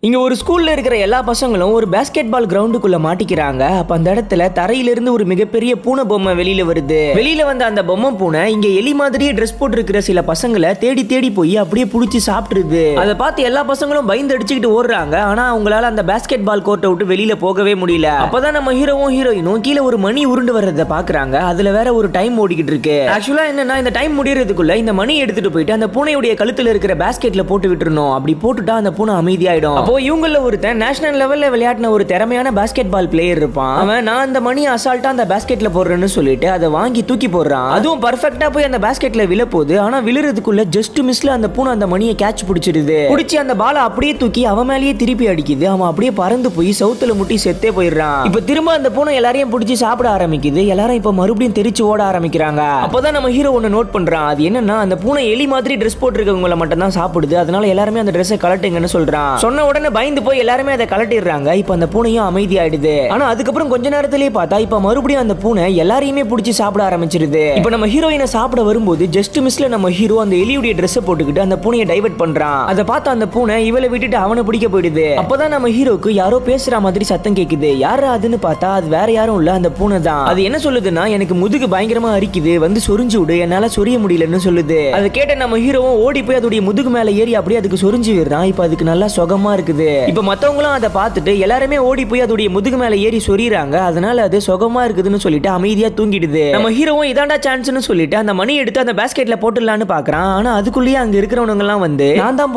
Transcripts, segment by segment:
இங்க ஒரு ஸ்கூல்ல இருக்கிற எல்லா பசங்களும் ஒரு பாஸ்கெட் பால் கிரவுண்டுக்குள்ள மாட்டிக்கிறாங்க. அப்ப அந்த இடத்துல தரையிலிருந்து ஒரு மிகப்பெரிய பூனை பொம்மை வெளியில வருது. வெளியில வந்த அந்த பொம்மை பூனை இங்க எலி மாதிரியே ட்ரெஸ் போட்டு இருக்கிற சில பசங்களை தேடி தேடி போய் அப்படியே புடிச்சு சாப்பிட்டுருது. அதை பார்த்து எல்லா பசங்களும் பயந்து அடிச்சுக்கிட்டு ஓடுறாங்க. ஆனா அவங்களால அந்த பாஸ்கெட் பால் கோர்ட்டை விட்டு வெளியில போகவே முடியல. அப்பதான் நம்ம ஹீரோவும் ஹீரோயினும் கீழே ஒரு மணி உருண்டு வர்றதை பாக்குறாங்க. அதுல வேற ஒரு டைம் ஓடிக்கிட்டு இருக்கு. ஆக்சுவலா என்னன்னா இந்த டைம் முடியறதுக்குள்ள இந்த மணி எடுத்துட்டு போயிட்டு அந்த பூனையுடைய கழுத்துல இருக்கிற பாஸ்கெட்ல போட்டு விட்டுறணும். அப்படி போட்டுட்டா அந்த பூனை அமைதியாயிடும். இவங்கள ஒருத்தன் நேஷனல் லெவல்ல விளையாடின ஒரு திறமையான பாஸ்கெட் பால் பிளேயர் இருப்பான். அவன் நான் அந்த மணி அசால்ட்டா அந்த பாஸ்கெட்ல போடுறேன்னு சொல்லிட்டு அதை வாங்கி தூக்கி போடுறான். அதுவும் பர்ஃபெக்ட்டா போய் அந்த பாஸ்கெட்ல விழ போகுது. ஆனா விழுறதுக்குள்ள ஜஸ்ட் மிஸ்ல அந்த பூனை அந்த மணியை கேட்ச் பிடிச்சிடுது. பிடிச்சி அந்த பாலை அப்படியே தூக்கி அவன் மேலேயே திருப்பி அடிக்குது. அவன் அப்படியே பறந்து போய் சவுத்துல முட்டி செத்தே போயிடுறான். இப்ப திரும்ப அந்த பூனை எல்லாரையும் பிடிச்சி சாப்பிட ஆரம்பிக்குது. எல்லாரும் இப்ப மறுபடியும் தெரிச்சு ஓட ஆரம்பிக்கிறாங்க. அப்பதான் நம்ம ஹீரோ ஒன்னு நோட் பண்றான். அது என்னன்னா அந்த பூனை எலி மாதிரி ட்ரெஸ் போட்டுருக்கவங்கள மட்டும் தான் சாப்பிடுது. அதனால எல்லாருமே அந்த ட்ரெஸ்ஸை கலட்டுங்கன்னு சொல்றான். சொன்ன உடனே பயந்து போய் எல்லாருமே அதை கலட்டிடுறாங்க. இப்ப அந்த பூனையும் அமைதியாயிடுது. ஆனா அதுக்கப்புறம் கொஞ்ச நேரத்திலேயே பார்த்தா இப்ப மறுபடியும் அந்த பூனை எல்லாரையுமே பிடிச்சி சாப்பிட ஆரம்பிச்சிருது. இப்ப நம்ம ஹீரோயினை சாப்பிட வரும்போது ஜஸ்ட் மிஸ்ல நம்ம ஹீரோ அந்த எலியுடைய ட்ரெஸ்ஸை போட்டுக்கிட்டு அந்த பூனையை டைவர்ட் பண்றான். அதை பார்த்து அந்த பூனை இவளை விட்டுட்டு அவனை பிடிக்க போயிடுது. அப்பதான் நம்ம ஹீரோக்கு யாரோ பேசுற மாதிரி சத்தம் கேக்குது. யாரா அதுன்னு பார்த்தா அது வேற யாரும் இல்ல, அந்த பூனை தான். அது என்ன சொல்லுதுன்னா, எனக்கு முதுகு பயங்கரமா அரிக்குது, வந்து சொரிஞ்சு விடு, என்னால சொரிய முடியலன்னு சொல்லுது. அதை கேட்ட நம்ம ஹீரோவும் ஓடி போய் அதோடைய முதுகு மேல ஏறி அப்படியே அதுக்கு சொரிஞ்சு விடுறான். இப்ப அதுக்கு நல்லா சுகமா இருக்குது. இப்ப மத்தவங்களும் அதை பார்த்துட்டு எல்லாருமே ஓடி போய் அதோடைய முதுகு மேல ஏறி சொறிறாங்க. அதனால அது சுகமா இருக்குதுன்னு சொல்லிட்டு அமைதியா தூங்கிடுது. நம்ம ஹீரோவும் இதாண்டா சான்ஸ்னு சொல்லிட்டு அந்த மணி எடுத்து அந்த பாஸ்கெட்ல போட்டுடலான்னு பாக்குறான். ஆனா அதுக்குள்ளேயே அங்க இருக்கிறவங்க எல்லாம் வந்து நான் தான்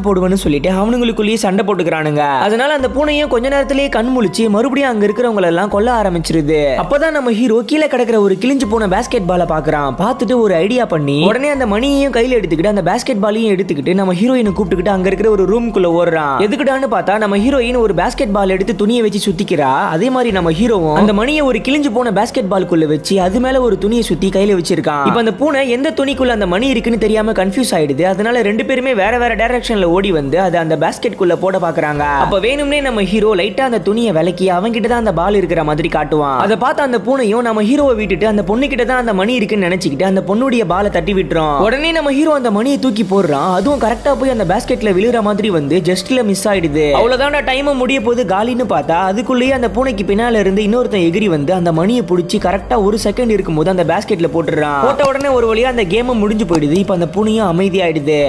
போடுவேன்னு சொல்லிட்டு அவனுங்களுக்குள்ளேயே சண்டை போட்டுக்கிறானுங்க. அதனால அந்த பூனையும் கொஞ்ச நேரத்திலேயே கண் முழிச்சு மறுபடியும் அங்க இருக்கிறவங்க எல்லாம் கொல்ல ஆரம்பிச்சிருது. அப்பதான் நம்ம ஹீரோ கீழே கிடக்கிற ஒரு கிழிஞ்சு போன பாஸ்கெட் பாலை பாக்குறான். பார்த்துட்டு ஒரு ஐடியா பண்ணி உடனே அந்த மணியையும் கையில எடுத்துக்கிட்டு அந்த பாஸ்கெட் பாலையும் எடுத்துக்கிட்டு நம்ம ஹீரோயினை கூப்பிட்டுக்கிட்டு அங்க இருக்கிற ஒரு ரூம்குள்ள ஓடுறான். எதுக்குடான்னு பார்த்தா நம்ம ஹீரோயின் ஒரு பாஸ்கெட் பால் எடுத்து துணியை வச்சு சுத்திக்கிறா. அதே மாதிரி நம்ம ஹீரோவும் அந்த மணியை ஒரு கிழிஞ்சு போன பாஸ்கெட் பால்குள்ள வச்சு அது மேல ஒரு துணியை சுத்தி கையில வச்சிருக்கான். இப்ப அந்த பூனை எந்த துணிக்குள்ள அந்த மணி இருக்குன்னு தெரியாம கன்ஃபியூஸ் ஆயிடுது. அதனால ரெண்டு பேருமே வேற வேற டைரக்ஷன்ல ஓடி வந்து அதை அந்த பாஸ்கெட் குள்ள போட பாக்குறாங்க. அப்ப வேணும்னே நம்ம ஹீரோ லைட்டா அந்த துணியை விலக்கி அவங்க கிட்ட தான் அந்த பால் இருக்கிற மாதிரி காட்டுவான். அதை பார்த்து அந்த பூனையும் நம்ம ஹீரோவை விட்டுட்டு அந்த பொண்ணு கிட்ட தான் அந்த மணி இருக்குன்னு நினைச்சுக்கிட்டு அந்த பொண்ணுடைய பாலை தட்டி விட்டுறோம். உடனே நம்ம ஹீரோ அந்த மணியை தூக்கி போடுறான். அதுவும் கரெக்டா போய் அந்த பாஸ்கெட்ல விழுற மாதிரி வந்து ஜஸ்ட்ல மிஸ் ஆயிடுது. அவ்வளவுதான் டைம் முடிய போது காலின்னு பார்த்தா அதுக்குள்ளேயே அந்த பூனைக்கு பின்னால இருந்து இன்னொருத்தன் எகிரி வந்து அந்த மணியை பிடிச்சி கரெக்டா ஒரு செகண்ட் இருக்கும்போது அந்த பாஸ்கெட்ல போட்டுறான். போட்ட உடனே ஒரு வழியா அந்த கேம் முடிஞ்சு போயிடுது. இப்ப அந்த பூனையும் அமைதியாயிடுது.